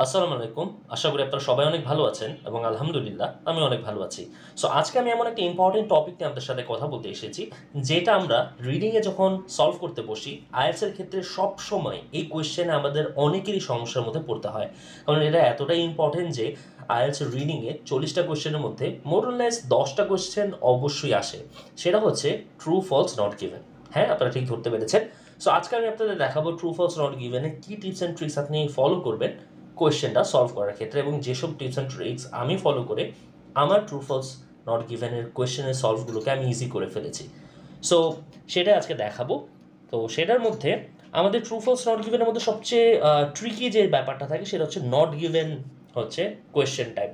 আসসালামু আলাইকুম। আশা করি আপনারা সবাই অনেক ভালো আছেন এবং আলহামদুলিল্লাহ আমি অনেক ভালো আছি। সো আজকে আমি এমন একটা ইম্পর্টেন্ট টপিক নিয়ে আপনাদের সাথে কথা বলতে এসেছি, যেটা আমরা রিডিংয়ে যখন সলভ করতে বসি, আইএলটিএস এর ক্ষেত্রে সবসময় এই কোয়েশ্চেনে আমাদের অনেকেরই সমস্যার মধ্যে পড়তে হয়। কারণ এটা এতটাই ইম্পর্টেন্ট যে আইএলটিএস রিডিংয়ে 40টা কোয়েশ্চেনের মধ্যে মোর অর লেস 10টা কোয়েশ্চেন অবশ্যই আসে। সেটা হচ্ছে ট্রু, ফলস, নট গিভেন। হ্যাঁ, আপনারা ঠিক ধরতে পেরেছেন। সো আজকে আমি আপনাদের দেখাবো ট্রু, ফলস, নট গিভেনে কী টিপস অ্যান্ড ট্রিক্স আপনি ফলো করবেন কোয়েশ্চেনটা সলভ করার ক্ষেত্রে, এবং যেসব টিপস অ্যান্ড ট্রিক্স আমি ফলো করে আমার ট্রু ফলস নট গিভেনের কোয়েশ্চেনের সলভগুলোকে আমি ইজি করে ফেলেছি। সো সেটাই আজকে দেখাবো। তো সেটার মধ্যে আমাদের ট্রু ফলস নট গিভেনের মধ্যে সবচেয়ে ট্রিকি যে ব্যাপারটা থাকে সেটা হচ্ছে নট গিভেন হচ্ছে কোয়েশ্চেন টাইপ।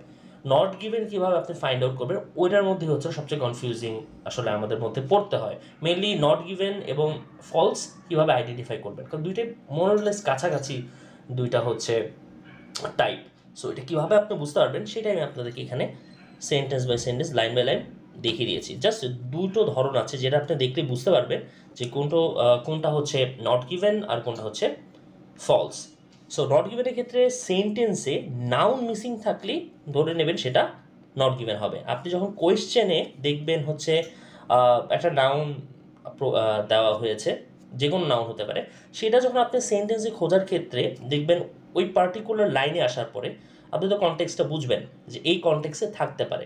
নট গিভেন কীভাবে আপনি ফাইন্ড আউট করবেন, ওইটার মধ্যে হচ্ছে সবচেয়ে কনফিউজিং আসলে আমাদের মধ্যে পড়তে হয়। মেনলি নট গিভেন এবং ফলস কীভাবে আইডেন্টিফাই করবেন, কারণ দুইটাই মোর অর লেস কাছাকাছি দুইটা হচ্ছে টাইপ। সো এটা কীভাবে আপনি বুঝতে পারবেন সেটাই আমি আপনাদেরকে এখানে sentence by sentence, line by line দেখিয়ে দিয়েছি। জাস্ট দুটো ধরন আছে যেটা আপনি দেখলে বুঝতে পারবেন যে কোনটা হচ্ছে নট গিভেন আর কোনটা হচ্ছে ফলস। সো নট গিভেনের ক্ষেত্রে সেন্টেন্সে নাউন মিসিং থাকলেই ধরে নেবেন সেটা নট গিভেন হবে। আপনি যখন কোয়েশ্চেনে দেখবেন হচ্ছে একটা নাউন দেওয়া হয়েছে, যে কোনো নাউন হতে পারে, সেটা যখন আপনি সেন্টেন্সে খোঁজার ক্ষেত্রে দেখবেন ওই পার্টিকুলার লাইনে আসার পরে আপনি তো কনটেক্সটটা বুঝবেন যে এই কনটেক্সে থাকতে পারে,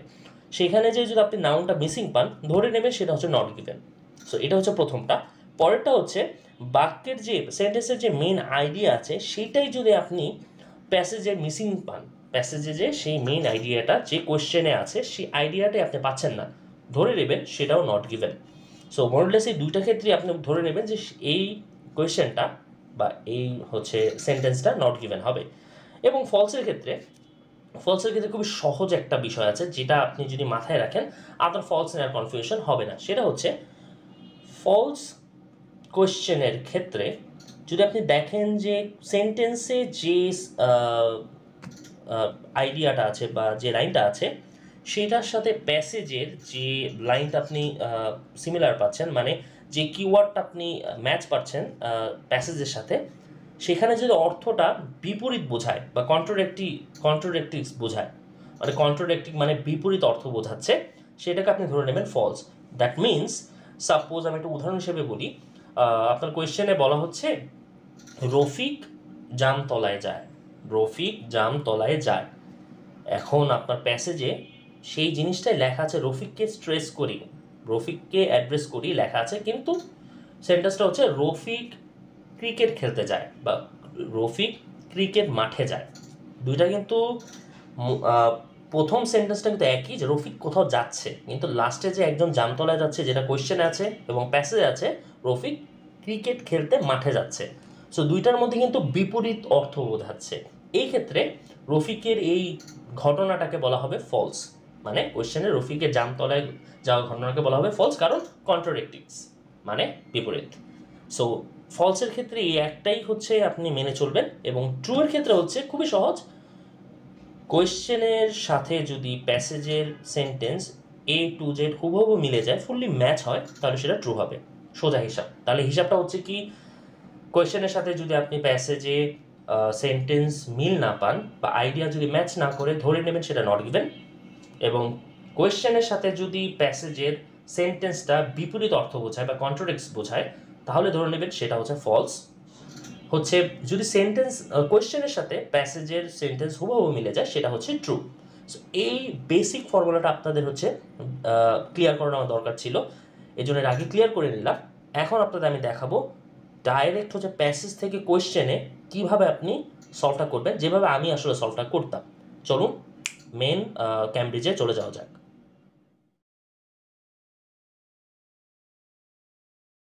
সেখানে যে যদি আপনি নাউনটা মিসিং পান ধরে নেবেন সেটা হচ্ছে নট গিভেন। সো এটা হচ্ছে প্রথমটা। পরেরটা হচ্ছে বাক্যের যে সেন্টেন্সের যে মেন আইডিয়া আছে সেইটাই যদি আপনি প্যাসেজে মিসিং পান, প্যাসেজে যে সেই মেন আইডিয়াটা যে কোয়েশ্চেনে আছে সেই আইডিয়াটাই আপনি পাচ্ছেন না, ধরে নেবেন সেটাও নট গিভেন। সো মোরলেস এই দুইটা ক্ষেত্রেই আপনি ধরে নেবেন যে এই কোয়েশ্চেনটা বা এই হচ্ছে সেন্টেন্সটা নট গিভেন হবে। এবং ফলসের ক্ষেত্রে খুবই সহজ একটা বিষয় আছে, যেটা আপনি যদি মাথায় রাখেন আপনার ফলস নেওয়ার কনফিউশন হবে না। সেটা হচ্ছে ফলস কোয়েশ্চেনের ক্ষেত্রে যদি আপনি দেখেন যে সেন্টেন্সে যে আইডিয়াটা আছে বা যে লাইনটা আছে সেটার সাথে প্যাসেজের যে লাইনটা আপনি সিমিলার পাচ্ছেন, মানে যে কিওয়ার্ডটা আপনি ম্যাচ পাচ্ছেন প্যাসেজের সাথে, সেখানে যদি অর্থটা বিপরীত বোঝায় বা কন্ট্রোডাক্টিভস বোঝায়, মানে কন্ট্রোডাক্টিভ মানে বিপরীত অর্থ বোঝাচ্ছে, সেটাকে আপনি ধরে নেবেন ফলস। দ্যাট মিনস, সাপোজ আমি একটা উদাহরণ হিসেবে বলি, আপনার কোয়েশ্চেনে বলা হচ্ছে রফিক জামতলায় যায়, রফিক জামতলায় যায়। এখন আপনার প্যাসেজে সেই জিনিসটাই লেখা আছে, রফিককে স্ট্রেস করি, রফিককে অ্যাড্রেস করি লেখা আছে, কিন্তু সেন্টেন্সটা হচ্ছে রফিক ক্রিকেট খেলতে যায় বা রফিক ক্রিকেট মাঠে যায়। দুইটা কিন্তু প্রথম সেন্টেন্সটা কিন্তু একই, যে রফিক কোথাও যাচ্ছে, কিন্তু লাস্টে যে একজন জামতলায় যাচ্ছে যেটা কোয়েশ্চেনে আছে এবং প্যাসেজে আছে রফিক ক্রিকেট খেলতে মাঠে যাচ্ছে। সো দুইটার মধ্যে কিন্তু বিপরীত অর্থ বোঝাচ্ছে। এই ক্ষেত্রে রফিকের এই ঘটনাটাকে বলা হবে ফলস, মানে কোয়েশ্চেনে রফিকের জামতলায় যাওয়া ঘটনাকে বলা হবে ফলস, কারণ কন্ট্রাডিক্টিংস মানে বিপরীত। সো ফলসের ক্ষেত্রে এই একটাই হচ্ছে আপনি মেনে চলবেন, এবং ট্রু এর ক্ষেত্রে হচ্ছে খুবই সহজ, কোয়েশ্চেনের সাথে যদি প্যাসেজের সেন্টেন্স A to Z হুবহু মিলে যায়, ফুললি ম্যাচ হয়, তাহলে সেটা ট্রু হবে। সোজা হিসাব। তাহলে হিসাবটা হচ্ছে কি, কোয়েশ্চেনের সাথে যদি আপনি প্যাসেজে সেন্টেন্স মিল না পান বা আইডিয়া যদি ম্যাচ না করে, ধরে নেবেন সেটা নট গিভেন। এবং কোয়েশ্চেনের সাথে যদি প্যাসেজের সেন্টেন্সটা বিপরীত অর্থ বোঝায় বা কন্ট্রাডিক্টস বোঝায়, তাহলে ধরে নেবেন সেটা হচ্ছে ফলস। হচ্ছে যদি সেন্টেন্স কোয়েশ্চেনের সাথে প্যাসেজের সেন্টেন্স হুবহু মিলে যায়, সেটা হচ্ছে ট্রু। সো এই বেসিক ফর্মুলাটা আপনাদের হচ্ছে ক্লিয়ার করানো আমার দরকার ছিল, এই জন্য এর আগে ক্লিয়ার করে নিলাম। এখন আপনাদের আমি দেখাবো ডাইরেক্ট হচ্ছে প্যাসেজ থেকে কোয়েশ্চেনে কীভাবে আপনি সলভটা করবেন, যেভাবে আমি আসলে সলভটা করতাম। চলুন মেন ক্যামব্রিজে চলে যাওয়া যাক।